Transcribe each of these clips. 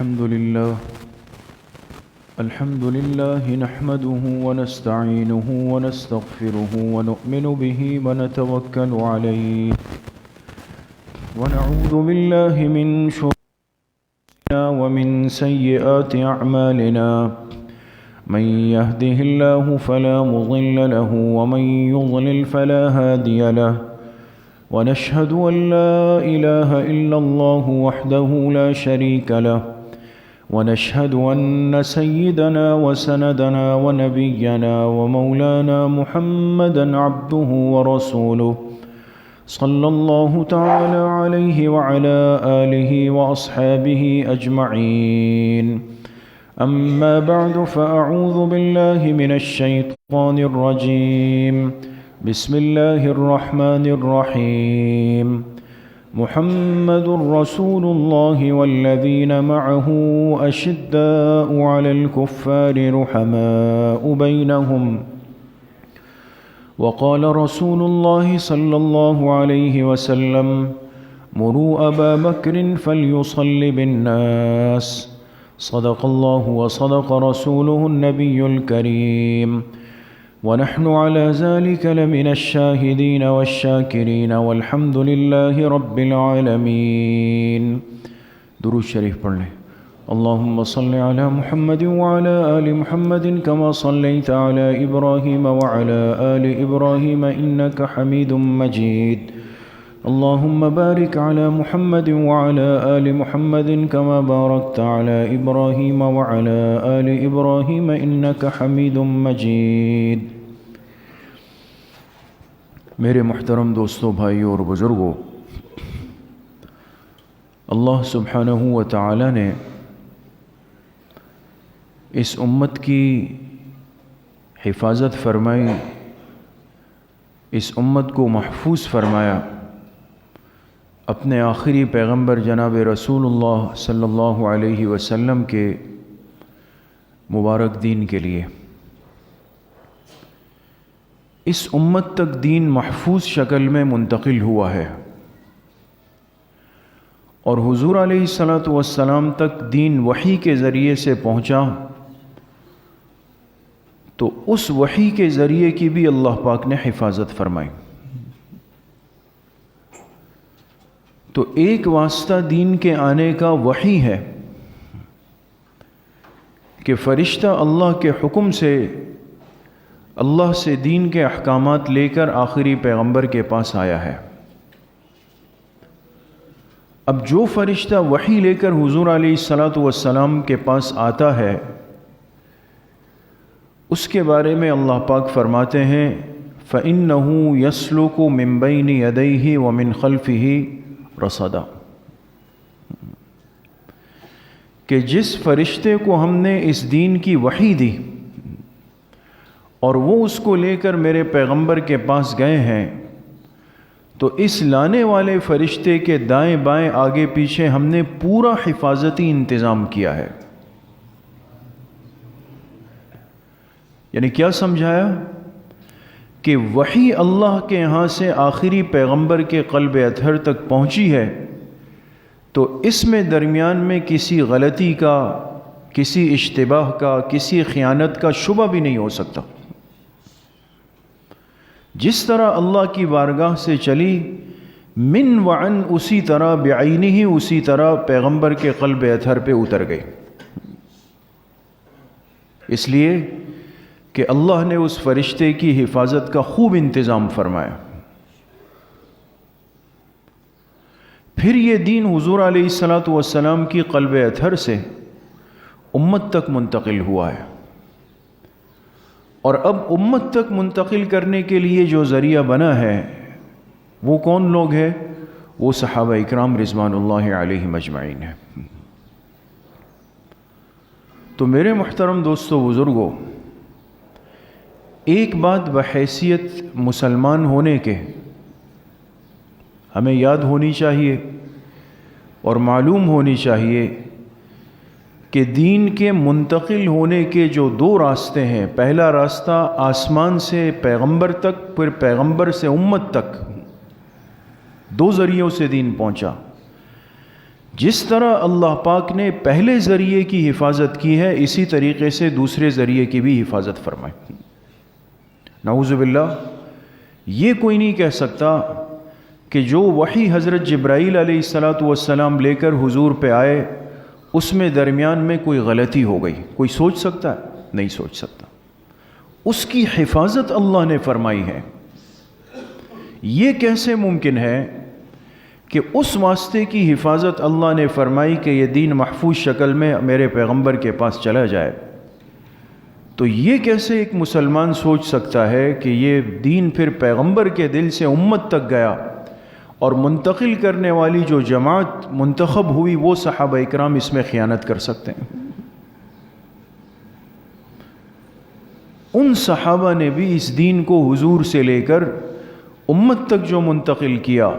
الحمد لله نحمده ونستعينه ونستغفره ونؤمن به ونتوكل عليه ونعوذ بالله من شرورنا ومن سيئات أعمالنا من يهده الله فلا مضل له ومن يضلل فلا هادي له ونشهد أن لا إله إلا الله وحده لا شريك له ونشهد أن سيدنا وسندنا ونبينا ومولانا محمدا عبده ورسوله صلى الله تعالى عليه وعلى آله وأصحابه أجمعين أما بعد فأعوذ بالله من الشيطان الرجيم بسم الله الرحمن الرحيم محمد رسول الله والذين معه أشداء على الكفار رحماء بينهم وقال رسول الله صلى الله عليه وسلم مروا أبا بكر فليصل بالناس صدق الله وصدق رسوله النبي الكريم ونحن على ذلك لمن الشاهدين والشاكرين والحمد لله رب العالمين. درود شریف پڑھ لیں. اللهم صل على محمد وعلى آل محمد كما صليت على إبراهيم وعلى آل إبراهيم إنك حميد مجيد. اللهم بارك على محمد وعلى آل محمد كما باركت على إبراهيم وعلى آل إبراهيم إنك حميد مجيد. میرے محترم دوستوں، بھائیوں اور بزرگوں، اللہ سبحانہ و تعالی نے اس امت کی حفاظت فرمائی، اس امت کو محفوظ فرمایا اپنے آخری پیغمبر جناب رسول اللہ صلی اللہ علیہ وسلم کے مبارک دین کے لیے. اس امت تک دین محفوظ شکل میں منتقل ہوا ہے، اور حضور علیہ السلام تک دین وحی کے ذریعے سے پہنچا، تو اس وحی کے ذریعے کی بھی اللہ پاک نے حفاظت فرمائی. تو ایک واسطہ دین کے آنے کا وحی ہے کہ فرشتہ اللہ کے حکم سے اللہ سے دین کے احکامات لے کر آخری پیغمبر کے پاس آیا ہے. اب جو فرشتہ وحی لے کر حضور علیہ السلام کے پاس آتا ہے، اس کے بارے میں اللہ پاک فرماتے ہیں فَإِنَّهُ يَسْلُكُ مِن بَيْنِ يَدَيْهِ وَمِنْ خَلْفِهِ رَصَدًا، کہ جس فرشتے کو ہم نے اس دین کی وحی دی اور وہ اس کو لے کر میرے پیغمبر کے پاس گئے ہیں، تو اس لانے والے فرشتے کے دائیں بائیں آگے پیچھے ہم نے پورا حفاظتی انتظام کیا ہے. یعنی کیا سمجھایا؟ کہ وحی اللہ کے یہاں سے آخری پیغمبر کے قلب اطہر تک پہنچی ہے، تو اس میں درمیان میں کسی غلطی کا، کسی اشتباہ کا، کسی خیانت کا شبہ بھی نہیں ہو سکتا. جس طرح اللہ کی بارگاہ سے چلی من وعن، اسی طرح بعینہ ہی اسی طرح پیغمبر کے قلب اطہر پہ اتر گئی. اس لیے کہ اللہ نے اس فرشتے کی حفاظت کا خوب انتظام فرمایا. پھر یہ دین حضور علیہ السلام کی قلب اطہر سے امت تک منتقل ہوا ہے، اور اب امت تک منتقل کرنے کے لیے جو ذریعہ بنا ہے وہ کون لوگ ہیں؟ وہ صحابہ اکرام رضوان اللہ علیہم اجمعین ہیں. تو میرے محترم دوستو بزرگوں، ایک بات بحیثیت مسلمان ہونے کے ہمیں یاد ہونی چاہیے اور معلوم ہونی چاہیے کہ دین کے منتقل ہونے کے جو دو راستے ہیں، پہلا راستہ آسمان سے پیغمبر تک، پھر پیغمبر سے امت تک، دو ذریعوں سے دین پہنچا. جس طرح اللہ پاک نے پہلے ذریعے کی حفاظت کی ہے، اسی طریقے سے دوسرے ذریعے کی بھی حفاظت فرمائے۔ نعوذ باللہ، یہ کوئی نہیں کہہ سکتا کہ جو وحی حضرت جبرائیل علیہ السلام لے کر حضور پہ آئے اس میں درمیان میں کوئی غلطی ہو گئی۔ کوئی سوچ سکتا ہے؟ نہیں سوچ سکتا۔ اس کی حفاظت اللہ نے فرمائی ہے۔ یہ کیسے ممکن ہے کہ اس واسطے کی حفاظت اللہ نے فرمائی کہ یہ دین محفوظ شکل میں میرے پیغمبر کے پاس چلا جائے؟ تو یہ کیسے ایک مسلمان سوچ سکتا ہے کہ یہ دین پھر پیغمبر کے دل سے امت تک گیا اور منتقل کرنے والی جو جماعت منتخب ہوئی وہ صحابہ اکرام اس میں خیانت کر سکتے ہیں؟ ان صحابہ نے بھی اس دین کو حضور سے لے کر امت تک جو منتقل کیا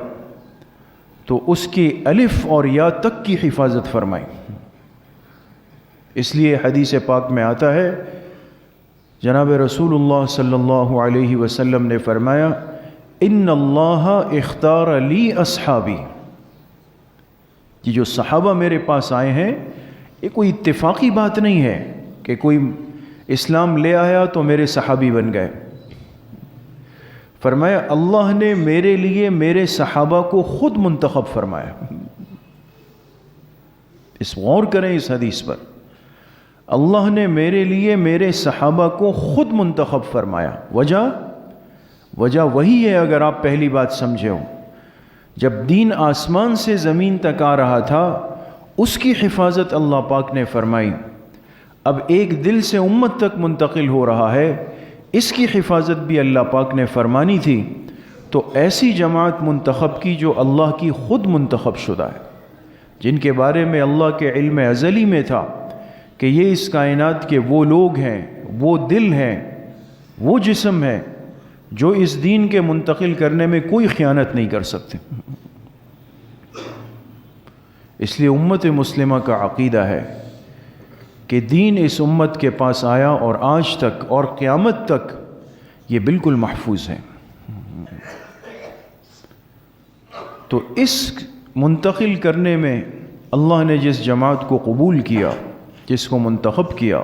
تو اس کی الف اور یا تک کی حفاظت فرمائی۔ اس لیے حدیث پاک میں آتا ہے، جناب رسول اللہ صلی اللہ علیہ وسلم نے فرمایا، ان اللہ اختار لی اصحابی، یہ جو صحابہ میرے پاس آئے ہیں یہ کوئی اتفاقی بات نہیں ہے کہ کوئی اسلام لے آیا تو میرے صحابی بن گئے۔ فرمایا اللہ نے میرے لیے میرے صحابہ کو خود منتخب فرمایا۔ اس غور کریں اس حدیث پر، اللہ نے میرے لیے میرے صحابہ کو خود منتخب فرمایا۔ وجہ وہی ہے، اگر آپ پہلی بات سمجھے ہو، جب دین آسمان سے زمین تک آ رہا تھا اس کی حفاظت اللہ پاک نے فرمائی، اب ایک دل سے امت تک منتقل ہو رہا ہے، اس کی حفاظت بھی اللہ پاک نے فرمانی تھی، تو ایسی جماعت منتخب کی جو اللہ کی خود منتخب شدہ ہے، جن کے بارے میں اللہ کے علم ازلی میں تھا کہ یہ اس کائنات کے وہ لوگ ہیں، وہ دل ہیں، وہ جسم ہے جو اس دین کے منتقل کرنے میں کوئی خیانت نہیں کر سکتے۔ اس لیے امت مسلمہ کا عقیدہ ہے کہ دین اس امت کے پاس آیا اور آج تک اور قیامت تک یہ بالکل محفوظ ہے۔ تو اس منتقل کرنے میں اللہ نے جس جماعت کو قبول کیا، جس کو منتخب کیا،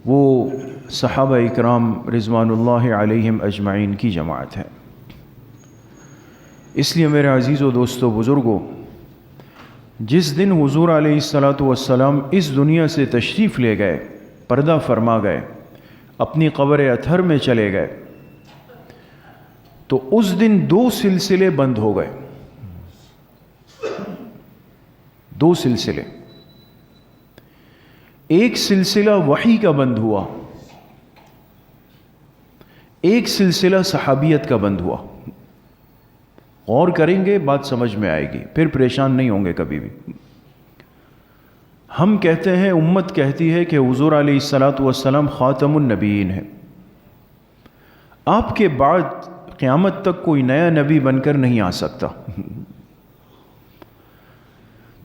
وہ صحابہ اکرام رضوان اللہ علیہم اجمعین کی جماعت ہے۔ اس لیے میرے عزیز و دوستو بزرگوں، جس دن حضور علیہ السلام اس دنیا سے تشریف لے گئے، پردہ فرما گئے، اپنی قبر اطہر میں چلے گئے، تو اس دن 2 سلسلے بند ہو گئے۔ 2 سلسلے، ایک سلسلہ وحی کا بند ہوا، ایک سلسلہ صحابیت کا بند ہوا۔ غور کریں گے بات سمجھ میں آئے گی، پھر پریشان نہیں ہوں گے کبھی بھی۔ ہم کہتے ہیں، امت کہتی ہے کہ حضور علیہ السلام خاتم النبیین ہے، آپ کے بعد قیامت تک کوئی نیا نبی بن کر نہیں آ سکتا۔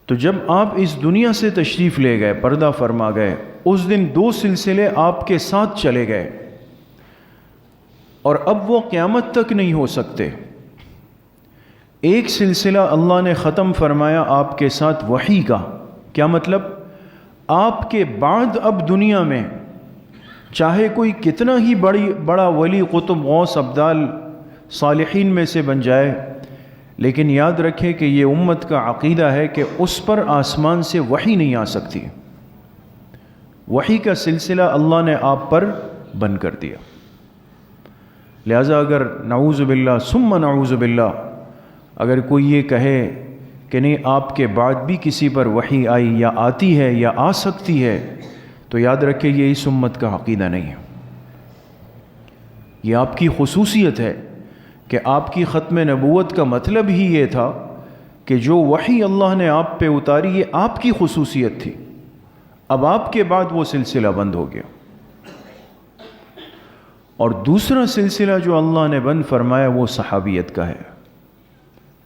تو جب آپ اس دنیا سے تشریف لے گئے، پردہ فرما گئے، اس دن 2 سلسلے آپ کے ساتھ چلے گئے اور اب وہ قیامت تک نہیں ہو سکتے۔ ایک سلسلہ اللہ نے ختم فرمایا آپ کے ساتھ وحی کا۔ کیا مطلب؟ آپ کے بعد اب دنیا میں چاہے کوئی کتنا ہی بڑا ولی، قطب، غوث، ابدال، صالحین میں سے بن جائے، لیکن یاد رکھیں کہ یہ امت کا عقیدہ ہے کہ اس پر آسمان سے وحی نہیں آ سکتی۔ وحی کا سلسلہ اللہ نے آپ پر بند کر دیا۔ لہذا اگر نعوذ باللہ ثم نعوذ باللہ اگر کوئی یہ کہے کہ نہیں آپ کے بعد بھی کسی پر وحی آئی یا آتی ہے یا آ سکتی ہے، تو یاد رکھیں یہ اس امت کا عقیدہ نہیں ہے۔ یہ آپ کی خصوصیت ہے کہ آپ کی ختم نبوت کا مطلب ہی یہ تھا کہ جو وحی اللہ نے آپ پہ اتاری یہ آپ کی خصوصیت تھی، اب آپ کے بعد وہ سلسلہ بند ہو گیا۔ اور دوسرا سلسلہ جو اللہ نے بند فرمایا وہ صحابیت کا ہے،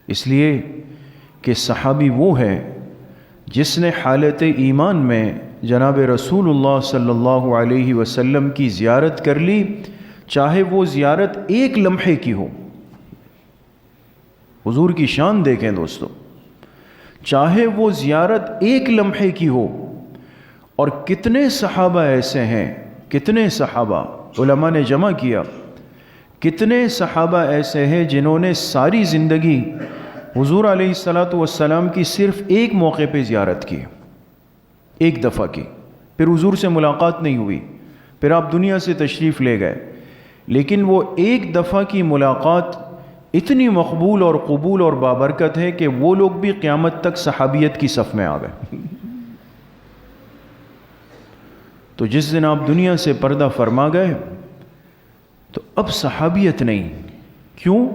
اس لیے کہ صحابی وہ ہے جس نے حالت ایمان میں جناب رسول اللہ صلی اللہ علیہ وسلم کی زیارت کر لی، چاہے وہ زیارت 1 لمحے کی ہو۔ حضور کی شان دیکھیں دوستو، چاہے وہ زیارت ایک لمحے کی ہو. اور کتنے صحابہ ایسے ہیں، کتنے صحابہ علماء نے جمع کیا، کتنے صحابہ ایسے ہیں جنہوں نے ساری زندگی حضور علیہ السلام کی صرف ایک موقع پہ زیارت کی، ایک دفعہ کی، پھر حضور سے ملاقات نہیں ہوئی، پھر آپ دنیا سے تشریف لے گئے، لیکن وہ ایک دفعہ کی ملاقات اتنی مقبول اور قبول اور بابرکت ہے کہ وہ لوگ بھی قیامت تک صحابیت کی صف میں آ گئے. تو جس دن آپ دنیا سے پردہ فرما گئے تو اب صحابیت نہیں. کیوں؟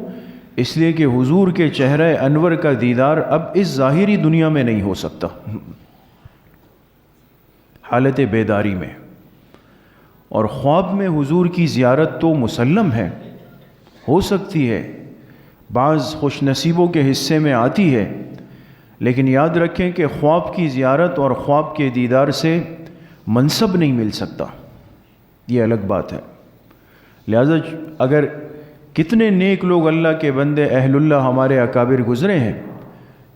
اس لیے کہ حضور کے چہرہ انور کا دیدار اب اس ظاہری دنیا میں نہیں ہو سکتا، حالت بیداری میں. اور خواب میں حضور کی زیارت تو مسلم ہے، ہو سکتی ہے، بعض خوش نصیبوں کے حصے میں آتی ہے، لیکن یاد رکھیں کہ خواب کی زیارت اور خواب کے دیدار سے منصب نہیں مل سکتا، یہ الگ بات ہے. لہذا اگر کتنے نیک لوگ اللہ کے بندے اہل اللہ ہمارے اکابر گزرے ہیں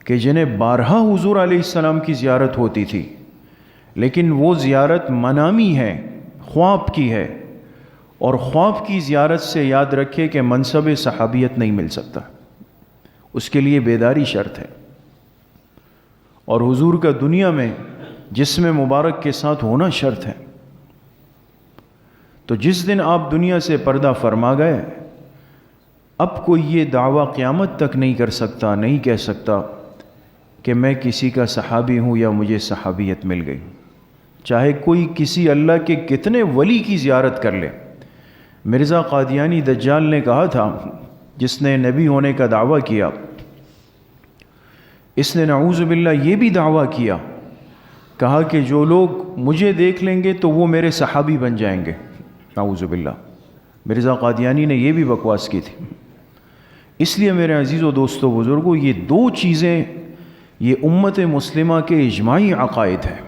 کہ جنہیں بارہا حضور علیہ السلام کی زیارت ہوتی تھی، لیکن وہ زیارت منامی ہے، خواب کی ہے، اور خواب کی زیارت سے یاد رکھے کہ منصب صحابیت نہیں مل سکتا، اس کے لیے بیداری شرط ہے. اور حضور کا دنیا میں جسم مبارک کے ساتھ ہونا شرط ہے. تو جس دن آپ دنیا سے پردہ فرما گئے، اب کوئی یہ دعویٰ قیامت تک نہیں کر سکتا، نہیں کہہ سکتا کہ میں کسی کا صحابی ہوں یا مجھے صحابیت مل گئی، چاہے کوئی کسی اللہ کے کتنے ولی کی زیارت کر لے. مرزا قادیانی دجال نے کہا تھا، جس نے نبی ہونے کا دعویٰ کیا، اس نے نعوذ باللہ یہ بھی دعویٰ کیا، کہا کہ جو لوگ مجھے دیکھ لیں گے تو وہ میرے صحابی بن جائیں گے. نعوذ باللہ، مرزا قادیانی نے یہ بھی بکواس کی تھی. اس لیے میرے عزیز و دوستو بزرگوں، یہ دو چیزیں یہ امت مسلمہ کے اجماعی عقائد ہیں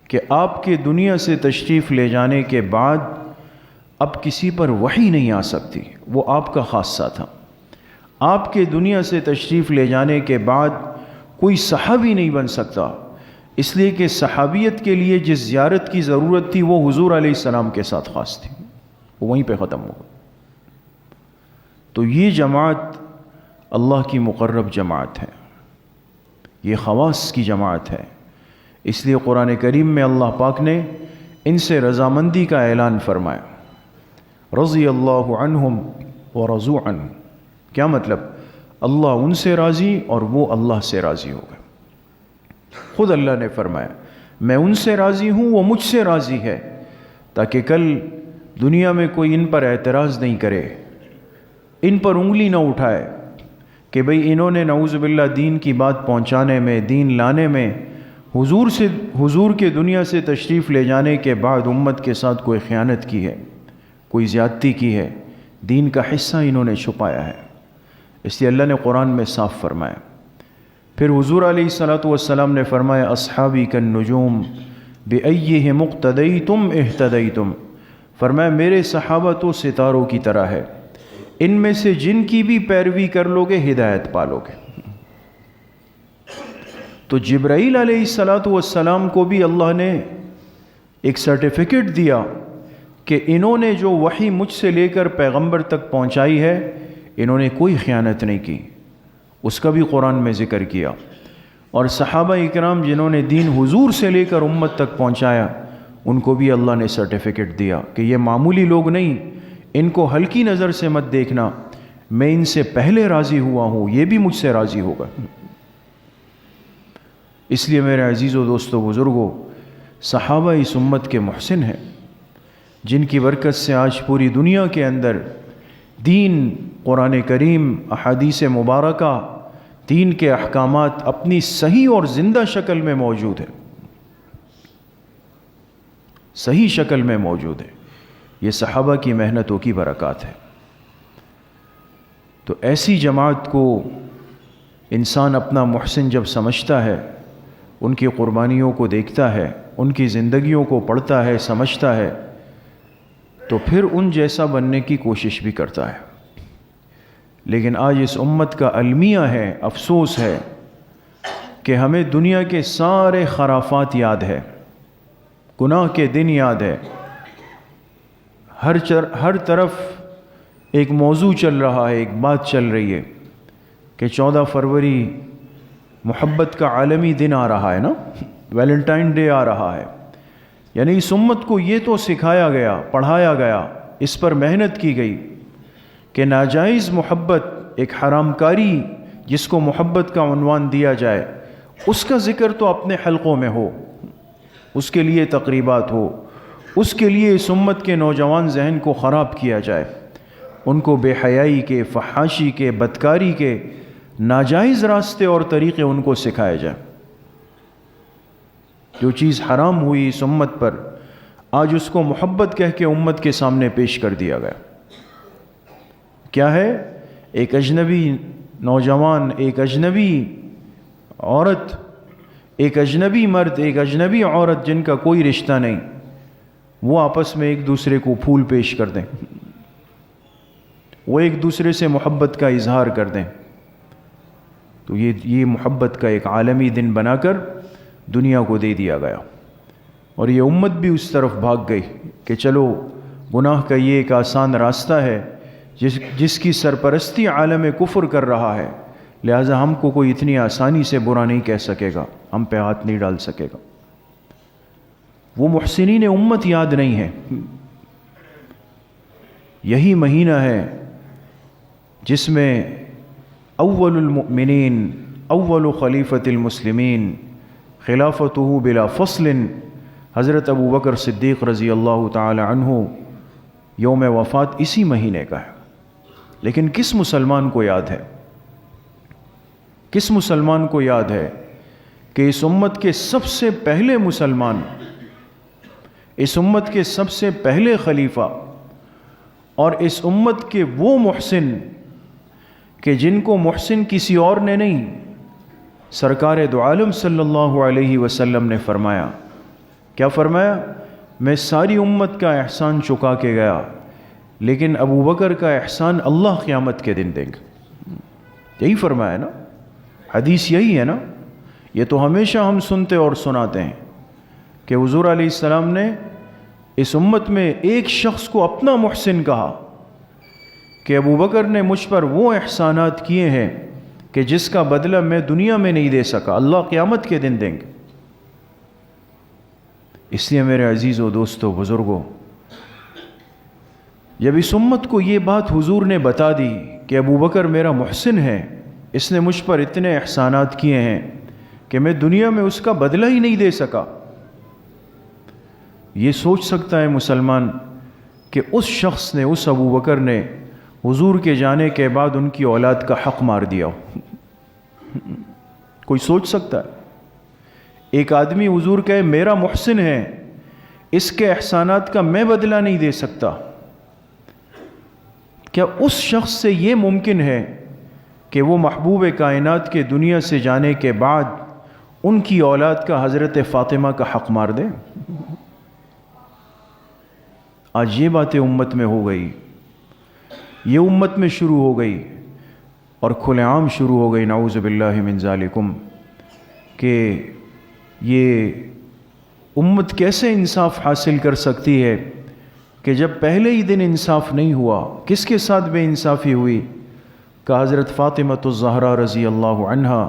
کہ آپ کے دنیا سے تشریف لے جانے کے بعد اب کسی پر وحی نہیں آ سکتی، وہ آپ کا خاصہ تھا. آپ کے دنیا سے تشریف لے جانے کے بعد کوئی صحابی نہیں بن سکتا، اس لیے کہ صحابیت کے لیے جس زیارت کی ضرورت تھی وہ حضور علیہ السلام کے ساتھ خاص تھی، وہ وہیں پہ ختم ہو گئی. تو یہ جماعت اللہ کی مقرب جماعت ہے، یہ خواص کی جماعت ہے. اس لیے قرآن کریم میں اللہ پاک نے ان سے رضامندی کا اعلان فرمایا، رضی اللہ عنہم ورضوا عنہ. کیا مطلب؟ اللہ ان سے راضی اور وہ اللہ سے راضی ہو گئے. خود اللہ نے فرمایا میں ان سے راضی ہوں، وہ مجھ سے راضی ہے، تاکہ کل دنیا میں کوئی ان پر اعتراض نہیں کرے، ان پر انگلی نہ اٹھائے کہ بھئی انہوں نے نعوذ باللہ دین کی بات پہنچانے میں، دین لانے میں حضور کے دنیا سے تشریف لے جانے کے بعد امت کے ساتھ کوئی خیانت کی ہے، کوئی زیادتی کی ہے، دین کا حصہ انہوں نے چھپایا ہے. اس لیے اللہ نے قرآن میں صاف فرمایا. پھر حضور علیہ السلام نے فرمایا اصحابی کالنجوم بأیہم اقتدیتم اہتدیتم. فرمایا میرے صحابہ تو ستاروں کی طرح ہے، ان میں سے جن کی بھی پیروی کر لو گے ہدایت پالو گے. تو جبرائیل علیہ السلام کو بھی اللہ نے ایک سرٹیفکیٹ دیا کہ انہوں نے جو وحی مجھ سے لے کر پیغمبر تک پہنچائی ہے انہوں نے کوئی خیانت نہیں کی، اس کا بھی قرآن میں ذکر کیا. اور صحابہ اکرام جنہوں نے دین حضور سے لے کر امت تک پہنچایا ان کو بھی اللہ نے سرٹیفکیٹ دیا کہ یہ معمولی لوگ نہیں، ان کو ہلکی نظر سے مت دیکھنا، میں ان سے پہلے راضی ہوا ہوں، یہ بھی مجھ سے راضی ہوگا. اس لیے میرے عزیز و دوستو بزرگوں، صحابہ اس امت کے محسن ہیں، جن کی برکت سے آج پوری دنیا کے اندر دین، قرآن کریم، احادیث مبارکہ، دین کے احکامات اپنی صحیح اور زندہ شکل میں موجود ہے، صحیح شکل میں موجود ہے. یہ صحابہ کی محنتوں کی برکات ہے. تو ایسی جماعت کو انسان اپنا محسن جب سمجھتا ہے، ان کی قربانیوں کو دیکھتا ہے، ان کی زندگیوں کو پڑھتا ہے، سمجھتا ہے، تو پھر ان جیسا بننے کی کوشش بھی کرتا ہے. لیکن آج اس امت کا المیہ ہے، افسوس ہے، کہ ہمیں دنیا کے سارے خرافات یاد ہے، گناہ کے دن یاد ہے، ہر طرف ایک موضوع چل رہا ہے، ایک بات چل رہی ہے کہ 14 فروری محبت کا عالمی دن آ رہا ہے نا، ویلنٹائن ڈے آ رہا ہے۔ یعنی اس امت کو یہ تو سکھایا گیا، پڑھایا گیا، اس پر محنت کی گئی کہ ناجائز محبت، ایک حرام کاری جس کو محبت کا عنوان دیا جائے، اس کا ذکر تو اپنے حلقوں میں ہو، اس کے لیے تقریبات ہو، اس کے لیے اس امت کے نوجوان ذہن کو خراب کیا جائے، ان کو بے حیائی کے، فحاشی کے، بدکاری کے ناجائز راستے اور طریقے ان کو سکھائے جائیں۔ جو چیز حرام ہوئی اس امت پر، آج اس کو محبت کہہ کے امت کے سامنے پیش کر دیا گیا۔ کیا ہے؟ ایک اجنبی نوجوان، ایک اجنبی عورت، ایک اجنبی مرد، ایک اجنبی عورت جن کا کوئی رشتہ نہیں، وہ آپس میں ایک دوسرے کو پھول پیش کر دیں، وہ ایک دوسرے سے محبت کا اظہار کر دیں، تو یہ محبت کا ایک عالمی دن بنا کر دنیا کو دے دیا گیا، اور یہ امت بھی اس طرف بھاگ گئی کہ چلو گناہ کا یہ ایک آسان راستہ ہے جس کی سرپرستی عالم کفر کر رہا ہے، لہٰذا ہم کو کوئی اتنی آسانی سے برا نہیں کہہ سکے گا، ہم پہ ہاتھ نہیں ڈال سکے گا۔ وہ محسنین امت یاد نہیں ہے۔ یہی مہینہ ہے جس میں اول المؤمنین، اول خلیفۃ المسلمین، خلافتہ بلا فصل، حضرت ابو بکر صدیق رضی اللہ تعالی عنہ یوم وفات اسی مہینے کا ہے۔ لیکن کس مسلمان کو یاد ہے، کس مسلمان کو یاد ہے کہ اس امت کے سب سے پہلے مسلمان، اس امت کے سب سے پہلے خلیفہ اور اس امت کے وہ محسن کہ جن کو محسن کسی اور نے نہیں، سرکار دو عالم صلی اللہ علیہ وسلم نے فرمایا، کیا فرمایا؟ میں ساری امت کا احسان چکا کے گیا، لیکن ابو بکر کا احسان اللہ قیامت کے دن دیں گے۔ یہی فرمایا نا، حدیث یہی ہے نا۔ یہ تو ہمیشہ ہم سنتے اور سناتے ہیں کہ حضور علیہ السلام نے اس امت میں ایک شخص کو اپنا محسن کہا کہ ابو بکر نے مجھ پر وہ احسانات کیے ہیں کہ جس کا بدلہ میں دنیا میں نہیں دے سکا، اللہ قیامت کے دن دیں گے۔ اس لیے میرے عزیزو، دوستو، بزرگوں، جب اس امت کو یہ بات حضور نے بتا دی کہ ابو بکر میرا محسن ہے، اس نے مجھ پر اتنے احسانات کیے ہیں کہ میں دنیا میں اس کا بدلہ ہی نہیں دے سکا، یہ سوچ سکتا ہے مسلمان کہ اس شخص نے، اس ابو بکر نے حضور کے جانے کے بعد ان کی اولاد کا حق مار دیا ہو؟ کوئی سوچ سکتا ہے؟ ایک آدمی حضور کہے میرا محسن ہے، اس کے احسانات کا میں بدلہ نہیں دے سکتا، کیا اس شخص سے یہ ممکن ہے کہ وہ محبوب کائنات کے دنیا سے جانے کے بعد ان کی اولاد کا، حضرت فاطمہ کا حق مار دے؟ آج یہ باتیں امت میں ہو گئی، یہ امت میں شروع ہو گئی اور کھلے عام شروع ہو گئی، نعوذ باللہ من ذالکم، کہ یہ امت کیسے انصاف حاصل کر سکتی ہے کہ جب پہلے ہی دن انصاف نہیں ہوا؟ کس کے ساتھ بے انصافی ہوئی؟ کہ حضرت فاطمۃ الزہرا رضی اللہ عنہا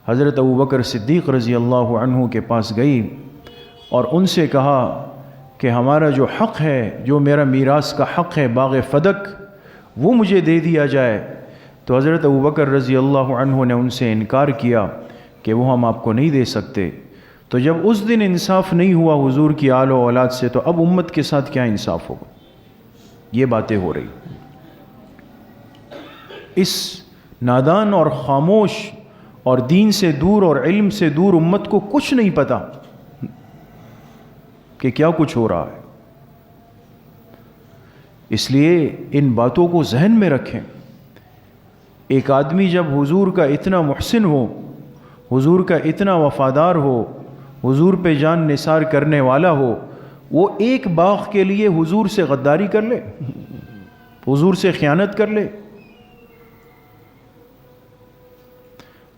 حضرت ابو بکر صدیق رضی اللہ عنہ کے پاس گئی اور ان سے کہا کہ ہمارا جو حق ہے، جو میرا میراث کا حق ہے، باغ فدق، وہ مجھے دے دیا جائے۔ تو حضرت ابو بکر رضی اللہ عنہ نے ان سے انکار کیا کہ وہ ہم آپ کو نہیں دے سکتے۔ تو جب اس دن انصاف نہیں ہوا حضور کی آل و اولاد سے، تو اب امت کے ساتھ کیا انصاف ہوگا؟ یہ باتیں ہو رہی۔ اس نادان اور خاموش اور دین سے دور اور علم سے دور امت کو کچھ نہیں پتا کہ کیا کچھ ہو رہا ہے۔ اس لیے ان باتوں کو ذہن میں رکھیں۔ ایک آدمی جب حضور کا اتنا محسن ہو، حضور کا اتنا وفادار ہو، حضور پہ جان نثار کرنے والا ہو، وہ ایک باغ کے لیے حضور سے غداری کر لے، حضور سے خیانت کر لے؟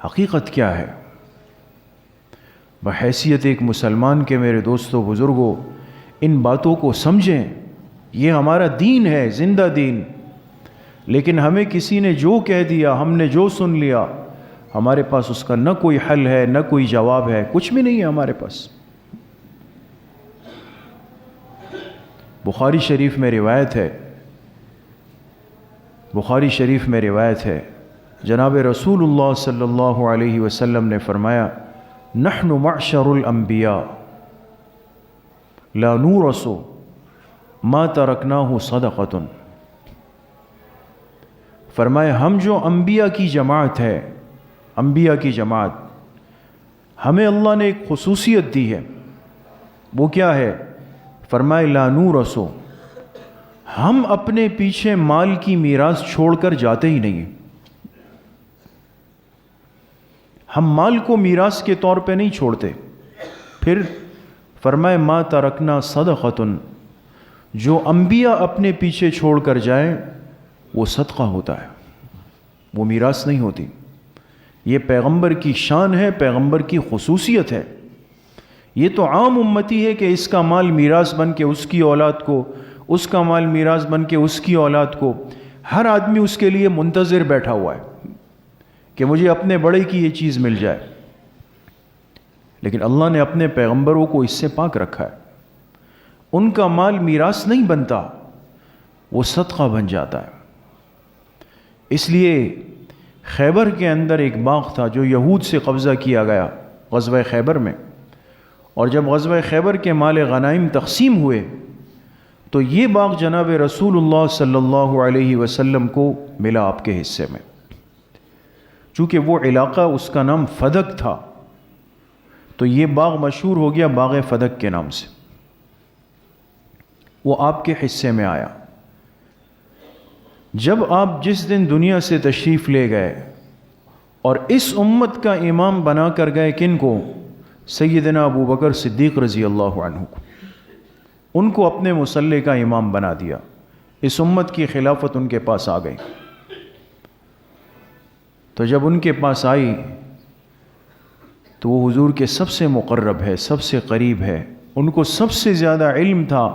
حقیقت کیا ہے؟ بحیثیت ایک مسلمان کے میرے دوستوں بزرگوں ان باتوں کو سمجھیں. یہ ہمارا دین ہے، زندہ دین. لیکن ہمیں کسی نے جو کہہ دیا، ہم نے جو سن لیا، ہمارے پاس اس کا نہ کوئی حل ہے نہ کوئی جواب ہے، کچھ بھی نہیں ہے ہمارے پاس. بخاری شریف میں روایت ہے، بخاری شریف میں روایت ہے، جناب رسول اللہ صلی اللہ علیہ وسلم نے فرمایا نحن معشر الانبیاء لا نورث ما ترکناہ صدقۃ. فرمایا ہم جو انبیاء کی جماعت ہے، انبیاء کی جماعت، ہمیں اللہ نے ایک خصوصیت دی ہے. وہ کیا ہے؟ فرمائے لا نورث، ہم اپنے پیچھے مال کی میراث چھوڑ کر جاتے ہی نہیں. ہم مال کو میراث کے طور پہ نہیں چھوڑتے. پھر فرمائے ما ترکنا صدقۃ، جو انبیاء اپنے پیچھے چھوڑ کر جائیں وہ صدقہ ہوتا ہے، وہ میراث نہیں ہوتی. یہ پیغمبر کی شان ہے، پیغمبر کی خصوصیت ہے. یہ تو عام امتی ہے کہ اس کا مال میراث بن کے اس کی اولاد کو، اس کا مال میراث بن کے اس کی اولاد کو. ہر آدمی اس کے لیے منتظر بیٹھا ہوا ہے کہ مجھے اپنے بڑے کی یہ چیز مل جائے. لیکن اللہ نے اپنے پیغمبروں کو اس سے پاک رکھا ہے. ان کا مال میراث نہیں بنتا، وہ صدقہ بن جاتا ہے. اس لیے خیبر کے اندر ایک باغ تھا جو یہود سے قبضہ کیا گیا غزوہ خیبر میں، اور جب غزوہ خیبر کے مال غنائم تقسیم ہوئے تو یہ باغ جناب رسول اللہ صلی اللہ علیہ وسلم کو ملا آپ کے حصے میں. چونکہ وہ علاقہ اس کا نام فدق تھا تو یہ باغ مشہور ہو گیا باغ فدق کے نام سے. وہ آپ کے حصے میں آیا. جب آپ جس دن دنیا سے تشریف لے گئے اور اس امت کا امام بنا کر گئے کن کو؟ سیدنا ابو بکر صدیق رضی اللہ عنہ کو. ان کو اپنے مصلی کا امام بنا دیا. اس امت کی خلافت ان کے پاس آ گئی. تو جب ان کے پاس آئی تو وہ حضور کے سب سے مقرب ہے، سب سے قریب ہے. ان کو سب سے زیادہ علم تھا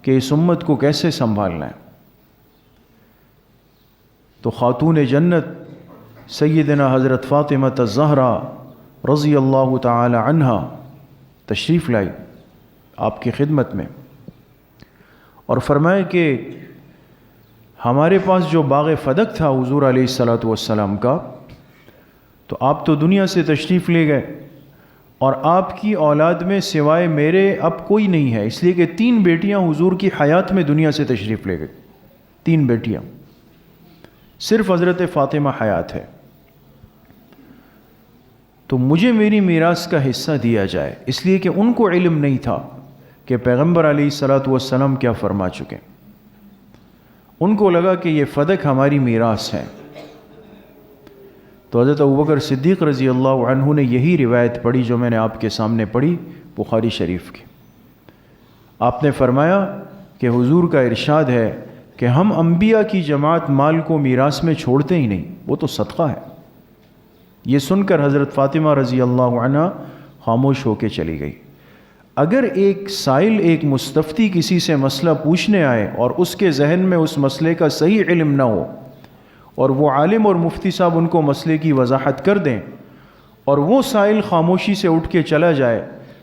کہ اس امت کو کیسے سنبھالنا ہے. تو خاتون جنت سیدنا حضرت فاطمہ الزہرا رضی اللہ تعالی عنہا تشریف لائی آپ کی خدمت میں اور فرمائے کہ ہمارے پاس جو باغ فدق تھا حضور علیہ الصلوۃ والسلام کا، تو آپ تو دنیا سے تشریف لے گئے اور آپ کی اولاد میں سوائے میرے اب کوئی نہیں ہے، اس لیے کہ 3 بیٹیاں حضور کی حیات میں دنیا سے تشریف لے گئی. 3 بیٹیاں، صرف حضرت فاطمہ حیات ہے. تو مجھے میری میراث کا حصہ دیا جائے، اس لیے کہ ان کو علم نہیں تھا کہ پیغمبر علیہ الصلوۃ والسلام کیا فرما چکے. ان کو لگا کہ یہ فدق ہماری میراث ہے. تو حضرت ابوبکر صدیق رضی اللہ عنہ نے یہی روایت پڑھی جو میں نے آپ کے سامنے پڑھی بخاری شریف کی. آپ نے فرمایا کہ حضور کا ارشاد ہے کہ ہم انبیاء کی جماعت مال کو میراث میں چھوڑتے ہی نہیں، وہ تو صدقہ ہے. یہ سن کر حضرت فاطمہ رضی اللہ عنہ خاموش ہو کے چلی گئی. اگر ایک سائل، ایک مستفتی کسی سے مسئلہ پوچھنے آئے اور اس کے ذہن میں اس مسئلے کا صحیح علم نہ ہو اور وہ عالم اور مفتی صاحب ان کو مسئلے کی وضاحت کر دیں اور وہ سائل خاموشی سے اٹھ کے چلا جائے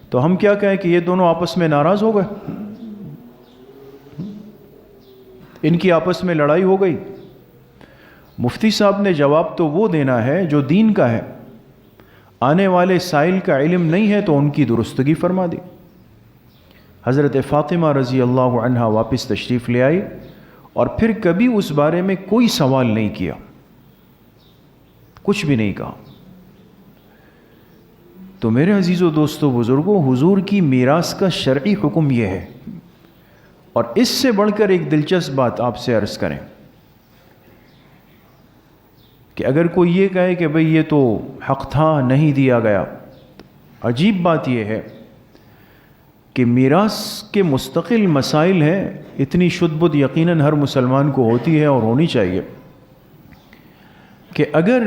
تو ہم کیا کہیں کہ یہ دونوں آپس میں ناراض ہو گئے، ان کی آپس میں لڑائی ہو گئی. مفتی صاحب نے جواب تو وہ دینا ہے جو دین کا ہے. آنے والے سائل کا علم نہیں ہے تو ان کی درستگی فرما دی. حضرت فاطمہ رضی اللہ عنہ واپس تشریف لے آئی اور پھر کبھی اس بارے میں کوئی سوال نہیں کیا، کچھ بھی نہیں کہا. تو میرے عزیز و دوستو بزرگوں، حضور کی میراث کا شرعی حکم یہ ہے. اور اس سے بڑھ کر ایک دلچسپ بات آپ سے عرض کریں کہ اگر کوئی یہ کہے کہ بھئی یہ تو حق تھا نہیں دیا گیا، عجیب بات یہ ہے کہ میراث کے مستقل مسائل ہیں. اتنی شد بد یقیناً ہر مسلمان کو ہوتی ہے اور ہونی چاہیے کہ اگر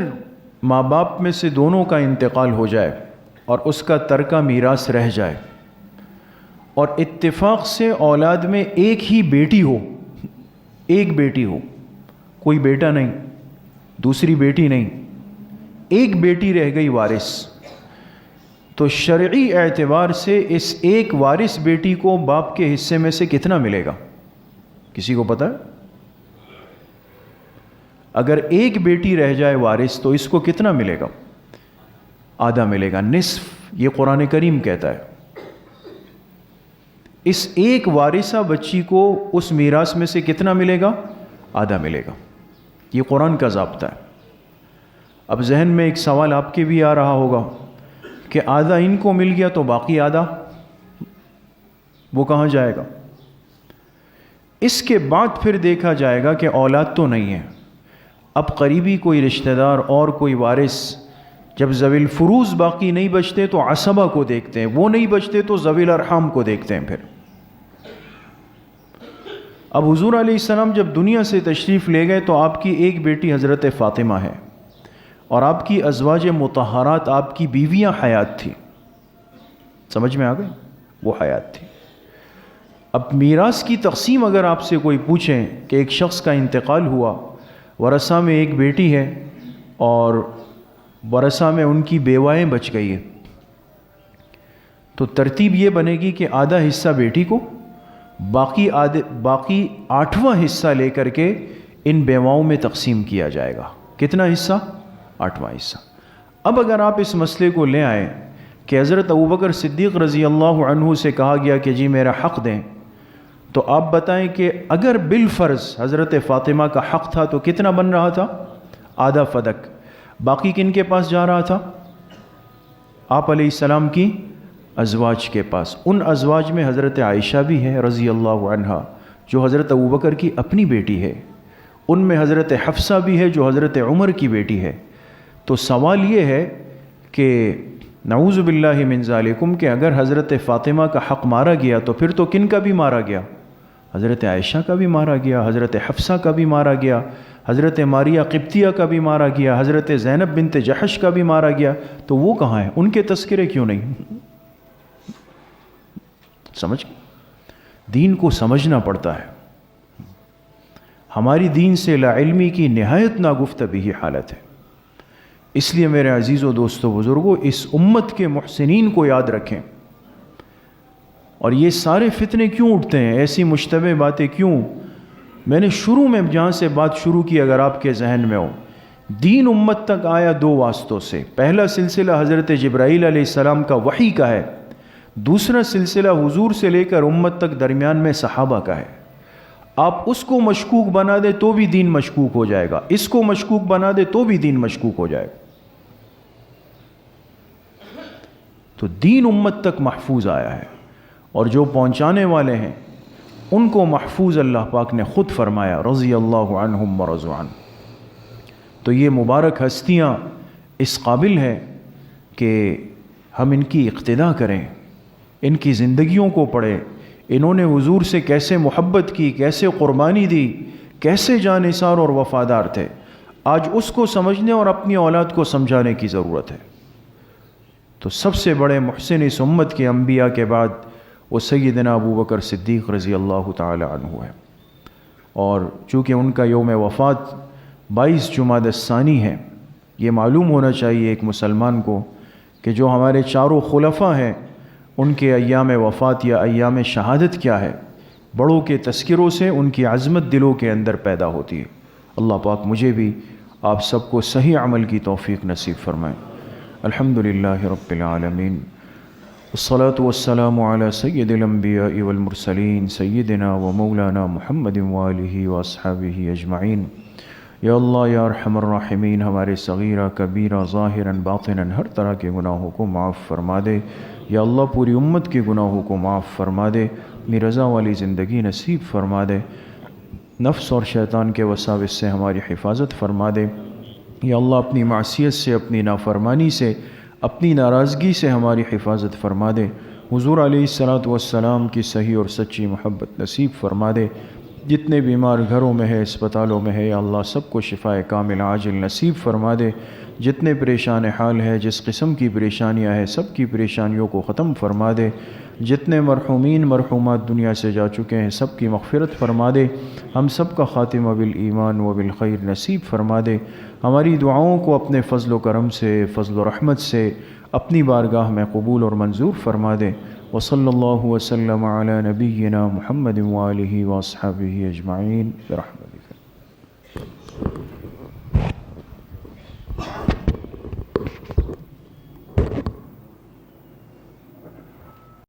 ماں باپ میں سے دونوں کا انتقال ہو جائے اور اس کا ترکہ میراث رہ جائے اور اتفاق سے اولاد میں ایک ہی بیٹی ہو، ایک بیٹی ہو، کوئی بیٹا نہیں، دوسری بیٹی نہیں، ایک بیٹی رہ گئی وارث، تو شرعی اعتبار سے اس ایک وارث بیٹی کو باپ کے حصے میں سے کتنا ملے گا؟ کسی کو پتہ ہے؟ اگر ایک بیٹی رہ جائے وارث تو اس کو کتنا ملے گا؟ آدھا ملے گا، نصف، یہ قرآن کریم کہتا ہے۔ اس ایک وارثہ بچی کو اس میراث میں سے کتنا ملے گا؟ آدھا ملے گا، یہ قرآن کا ضابطہ ہے۔ اب ذہن میں ایک سوال آپ کے بھی آ رہا ہوگا کہ آدھا ان کو مل گیا تو باقی آدھا وہ کہاں جائے گا؟ اس کے بعد پھر دیکھا جائے گا کہ اولاد تو نہیں ہے، اب قریبی کوئی رشتہ دار اور کوئی وارث، جب ذوی الفروض باقی نہیں بچتے تو عصبہ کو دیکھتے ہیں، وہ نہیں بچتے تو ذوی الارحام کو دیکھتے ہیں۔ پھر اب حضور علیہ السلام جب دنیا سے تشریف لے گئے تو آپ کی ایک بیٹی حضرت فاطمہ ہے اور آپ کی ازواج مطہرات، آپ کی بیویاں حیات تھی، سمجھ میں آ گئی؟ وہ حیات تھی۔ اب میراث کی تقسیم اگر آپ سے کوئی پوچھیں کہ ایک شخص کا انتقال ہوا، ورثہ میں ایک بیٹی ہے اور ورثہ میں ان کی بیوائیں بچ گئی ہیں، تو ترتیب یہ بنے گی کہ آدھا حصہ بیٹی کو، باقی 8واں حصہ لے کر کے ان بیواؤں میں تقسیم کیا جائے گا۔ کتنا حصہ؟ 8واں حصہ۔ اب اگر آپ اس مسئلے کو لے آئیں کہ حضرت ابوبکر صدیق رضی اللہ عنہ سے کہا گیا کہ جی میرا حق دیں، تو آپ بتائیں کہ اگر بالفرض حضرت فاطمہ کا حق تھا تو کتنا بن رہا تھا؟ آدھا فدق۔ باقی کن کے پاس جا رہا تھا؟ آپ علیہ السلام کی ازواج کے پاس۔ ان ازواج میں حضرت عائشہ بھی ہے رضی اللہ عنہا، جو حضرت ابوبکر کی اپنی بیٹی ہے، ان میں حضرت حفصہ بھی ہے جو حضرت عمر کی بیٹی ہے۔ تو سوال یہ ہے کہ نعوذ باللہ من ذالکم کہ اگر حضرت فاطمہ کا حق مارا گیا تو پھر تو کن کا بھی مارا گیا؟ حضرت عائشہ کا بھی مارا گیا، حضرت حفصہ کا بھی مارا گیا، حضرت ماریہ قبطیہ کا بھی مارا گیا، حضرت زینب بنت جحش کا بھی مارا گیا، تو وہ کہاں ہیں؟ ان کے تذکرے کیوں نہیں؟ سمجھ؟ دین کو سمجھنا پڑتا ہے۔ ہماری دین سے لا علمی کی نہایت ناگفتگی حالت ہے۔ اس لیے میرے عزیزوں، دوستوں، بزرگوں، اس امت کے محسنین کو یاد رکھیں۔ اور یہ سارے فتنے کیوں اٹھتے ہیں؟ ایسی مشتبہ باتیں کیوں؟ میں نے شروع میں جہاں سے بات شروع کی، اگر آپ کے ذہن میں ہو، دین امت تک آیا دو واسطوں سے۔ پہلا سلسلہ حضرت جبرائیل علیہ السلام کا وحی کا ہے، دوسرا سلسلہ حضور سے لے کر امت تک درمیان میں صحابہ کا ہے۔ آپ اس کو مشکوک بنا دے تو بھی دین مشکوک ہو جائے گا، اس کو مشکوک بنا دے تو بھی دین مشکوک ہو جائے گا۔ تو دین امت تک محفوظ آیا ہے، اور جو پہنچانے والے ہیں ان کو محفوظ اللہ پاک نے خود فرمایا رضی اللہ عنہم ورضوا عنہ۔ تو یہ مبارک ہستیاں اس قابل ہیں کہ ہم ان کی اقتداء کریں، ان کی زندگیوں کو پڑھیں، انہوں نے حضور سے کیسے محبت کی، کیسے قربانی دی، کیسے جانثار اور وفادار تھے۔ آج اس کو سمجھنے اور اپنی اولاد کو سمجھانے کی ضرورت ہے۔ تو سب سے بڑے محسن اس امت کے انبیاء کے بعد وہ سیدنا ابوبکر صدیق رضی اللہ تعالی عنہ ہے، اور چونکہ ان کا یوم وفات 22 جمادی الثانی ہے، یہ معلوم ہونا چاہیے ایک مسلمان کو کہ جو ہمارے چاروں خلفاء ہیں ان کے ایام وفات یا ایام شہادت کیا ہے۔ بڑوں کے تذکروں سے ان کی عظمت دلوں کے اندر پیدا ہوتی ہے۔ اللہ پاک مجھے بھی آپ سب کو صحیح عمل کی توفیق نصیب فرمائے۔ الحمدللہ رب العالمین، والصلاة والسلام على سید الانبیاء والمرسلین سیدنا و مولانا محمد وآلہ واصحابہ اجمعین۔ یا اللہ یا ارحم الراحمین، ہمارے صغیرہ کبیرہ ظاہراً باطناً ہر طرح کے گناہوں کو معاف فرما دے۔ یا اللہ پوری امت کے گناہوں کو معاف فرما دے، اپنی رضا والی زندگی نصیب فرما دے، نفس اور شیطان کے وساوس سے ہماری حفاظت فرما دے۔ یا اللہ اپنی معصیت سے، اپنی نافرمانی سے، اپنی ناراضگی سے ہماری حفاظت فرما دے۔ حضور علیہ الصلاۃ والسلام کی صحیح اور سچی محبت نصیب فرما دے۔ جتنے بیمار گھروں میں ہے، اسپتالوں میں ہے، یا اللہ سب کو شفائے کامل عاجل نصیب فرما دے۔ جتنے پریشان حال ہے، جس قسم کی پریشانیاں ہیں، سب کی پریشانیوں کو ختم فرما دے۔ جتنے مرحومین مرحومات دنیا سے جا چکے ہیں، سب کی مغفرت فرما دے۔ ہم سب کا خاتمہ بالایمان و بالخیر نصیب فرما دے۔ ہماری دعاؤں کو اپنے فضل و کرم سے، فضل و رحمت سے اپنی بارگاہ میں قبول اور منظور فرما دے۔ وصلی اللہ وسلم علی نبینا محمد وآلہ واصحابہ اجمعین برحمتہ۔